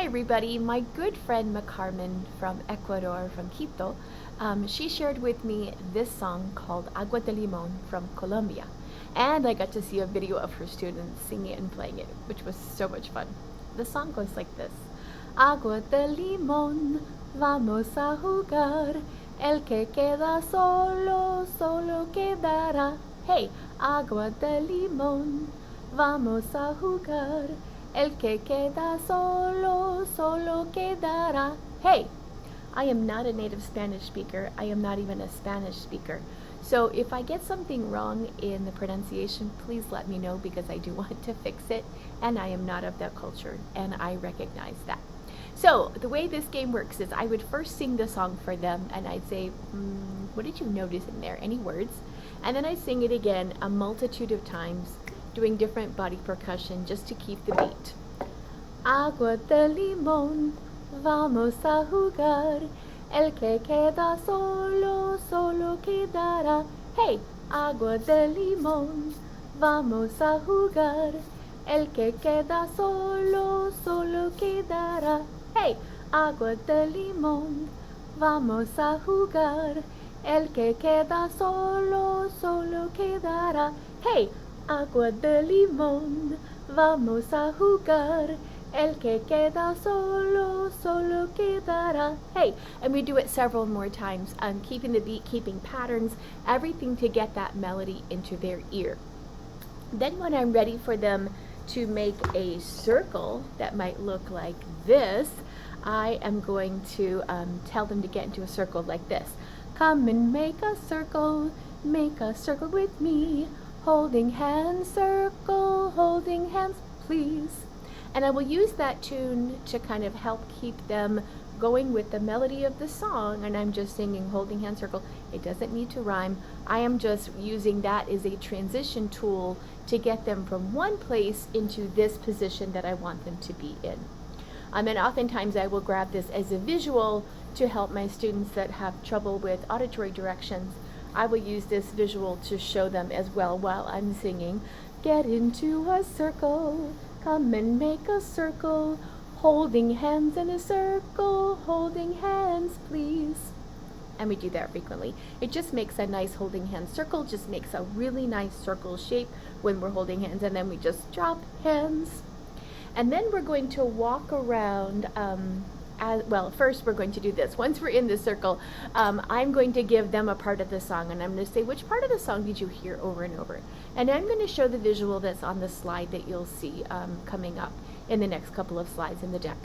Hi everybody, my good friend Macarmen from Ecuador, from Quito, she shared with me this song called Agua de Limón from Colombia. And I got to see a video of her students singing it and playing it, which was so much fun. The song goes like this. Agua de limón, vamos a jugar. El que queda solo, solo quedará. Hey, agua de limón, vamos a jugar. El que queda solo, solo quedará. Hey, I am not a native Spanish speaker. I am not even a Spanish speaker. So if I get something wrong in the pronunciation, please let me know because I do want to fix it. And I am not of that culture, and I recognize that. So the way this game works is I would first sing the song for them, and I'd say, what did you notice in there? Any words? And then I sing it again a multitude of times, doing different body percussion just to keep the beat. Agua de limón, vamos a jugar. El que queda solo, solo quedará. Hey, agua de limón, vamos a jugar. El que queda solo, solo quedará. Hey, agua de limón, vamos a jugar. El que queda solo, solo quedará. Hey, agua de limón, vamos a jugar. El que queda solo, solo quedará. Hey, and we do it several more times, keeping the beat, keeping patterns, everything to get that melody into their ear. Then when I'm ready for them to make a circle that might look like this, I am going to tell them to get into a circle like this. Come and make a circle with me. Holding hands, circle, holding hands, please. And I will use that tune to kind of help keep them going with the melody of the song, and I'm just singing holding hand circle. It doesn't need to rhyme. I am just using that as a transition tool to get them from one place into this position that I want them to be in. And oftentimes I will grab this as a visual to help my students that have trouble with auditory directions. I will use this visual to show them as well while I'm singing. Get into a circle, come and make a circle, holding hands in a circle, holding hands please. And we do that frequently. It just makes a nice holding hands circle, just makes a really nice circle shape when we're holding hands, and then we just drop hands. And then we're going to walk around, first we're going to do this. Once we're in the circle, I'm going to give them a part of the song, and I'm going to say, which part of the song did you hear over and over? And I'm going to show the visual that's on the slide that you'll see coming up in the next couple of slides in the deck.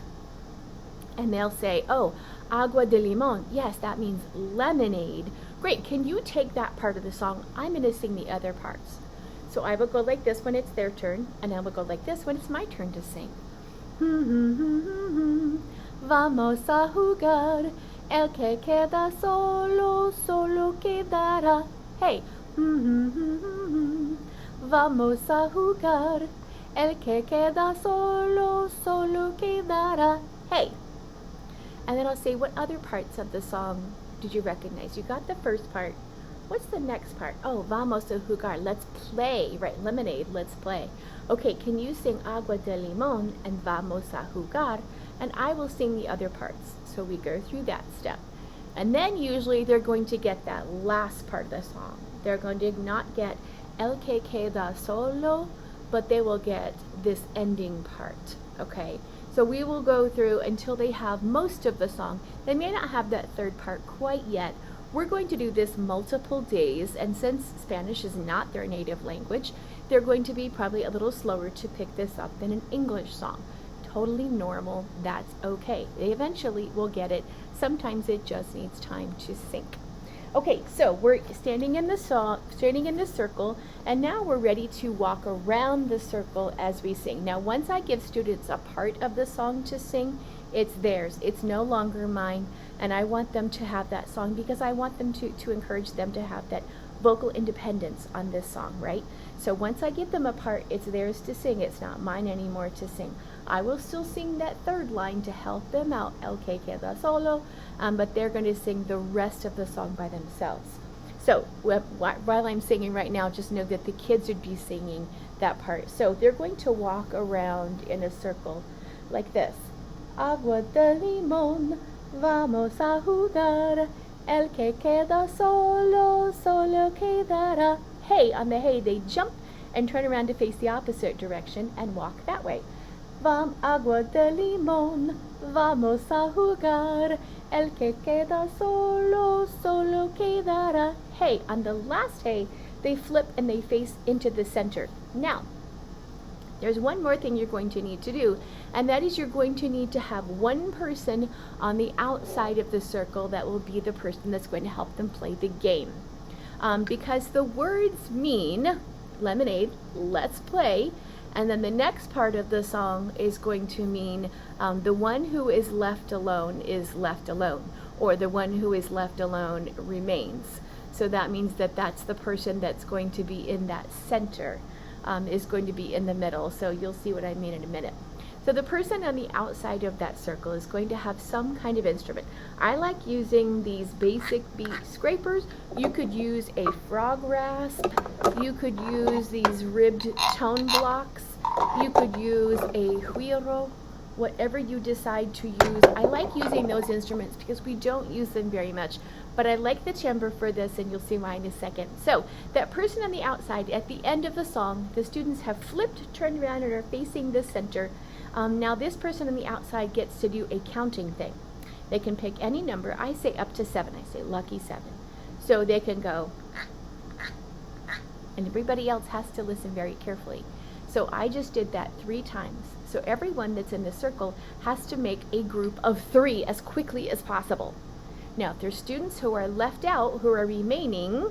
And they'll say, oh, agua de limón. Yes, that means lemonade. Great, can you take that part of the song? I'm going to sing the other parts. So I will go like this when it's their turn, and I will go like this when it's my turn to sing. Vamos a jugar, el que queda solo, solo quedará. Hey, vamos a jugar, el que queda solo, solo quedará. Hey, and then I'll say, what other parts of the song did you recognize? You got the first part. What's the next part? Oh, vamos a jugar, let's play, right? Lemonade, let's play. Okay, can you sing agua de limón and vamos a jugar? And I will sing the other parts. So we go through that step. And then usually they're going to get that last part of the song. They're going to not get el que queda solo, but they will get this ending part, okay? So we will go through until they have most of the song. They may not have that third part quite yet. We're going to do this multiple days, and since Spanish is not their native language, they're going to be probably a little slower to pick this up than an English song. Totally normal, that's okay. They eventually will get it. Sometimes it just needs time to sink. Okay, so we're standing in the circle, and now we're ready to walk around the circle as we sing. Now, once I give students a part of the song to sing, it's theirs. It's no longer mine, and I want them to have that song because I want them to encourage them to have that vocal independence on this song, right? So once I give them a part, it's theirs to sing. It's not mine anymore to sing. I will still sing that third line to help them out, el que queda solo, but they're going to sing the rest of the song by themselves. So while I'm singing right now, just know that the kids would be singing that part. So they're going to walk around in a circle like this. Agua de limón, vamos a jugar. El que queda solo, solo quedará. Hey, on the hey, they jump and turn around to face the opposite direction and walk that way. Agua de limón, vamos a jugar. El que queda solo, solo quedará. Hey, on the last hey, they flip and they face into the center. Now, there's one more thing you're going to need to do, and that is you're going to need to have one person on the outside of the circle that will be the person that's going to help them play the game. Because the words mean lemonade, let's play, and then the next part of the song is going to mean the one who is left alone, or the one who is left alone remains. So that means that that's the person that's going to be in that center, is going to be in the middle. So you'll see what I mean in a minute. So the person on the outside of that circle is going to have some kind of instrument. I like using these basic beat scrapers. You could use a frog rasp. You could use these ribbed tone blocks. You could use a güiro, whatever you decide to use. I like using those instruments because we don't use them very much, but I like the timbre for this, and you'll see why in a second. So that person on the outside, at the end of the song, the students have flipped, turned around, and are facing the center. Now this person on the outside gets to do a counting thing. They can pick any number. I say up to 7. I say lucky 7. So they can go, and everybody else has to listen very carefully. So I just did that 3 times. So everyone that's in the circle has to make a group of 3 as quickly as possible. Now, if there's students who are left out, who are remaining,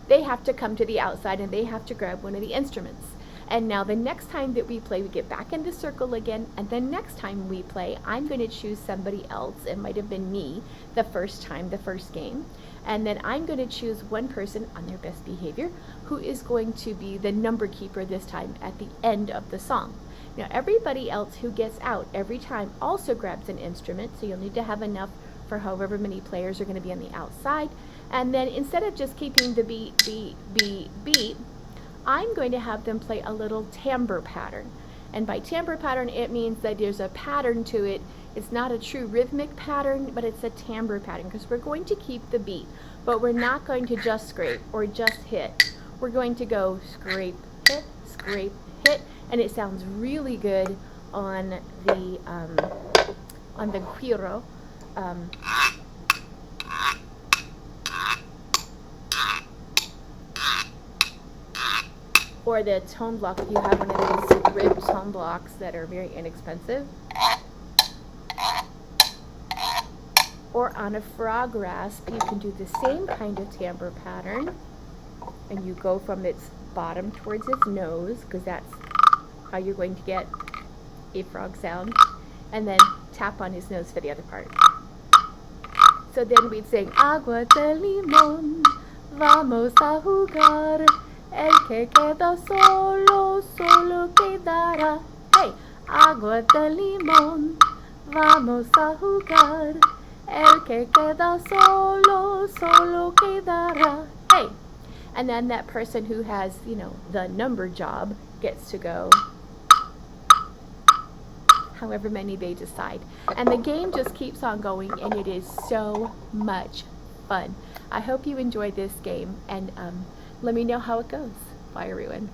they have to come to the outside and they have to grab one of the instruments. And now the next time that we play, we get back in the circle again, and the next time we play, I'm going to choose somebody else. It might have been me the first time, the first game. And then I'm going to choose one person on their best behavior who is going to be the number keeper this time at the end of the song. Now everybody else who gets out every time also grabs an instrument, so you'll need to have enough for however many players are going to be on the outside. And then instead of just keeping the beat, beat, beat, beat, I'm going to have them play a little timbre pattern. And by timbre pattern, it means that there's a pattern to it. It's not a true rhythmic pattern, but it's a timbre pattern, because we're going to keep the beat, but we're not going to just scrape or just hit. We're going to go scrape, hit, and it sounds really good on the güiro. Or the tone block, if you have one of these ribbed tone blocks that are very inexpensive. Or on a frog rasp, you can do the same kind of timbre pattern. And you go from its bottom towards its nose, because that's how you're going to get a frog sound. And then tap on his nose for the other part. So then we'd sing, Agua de limón, vamos a jugar. El que queda solo, solo quedará. Hey, agua de limón, vamos a jugar. El que queda solo, solo quedará. Hey, and then that person who has, the number job gets to go however many they decide. And the game just keeps on going, and it is so much fun. I hope you enjoyed this game, and let me know how it goes. Bye, everyone.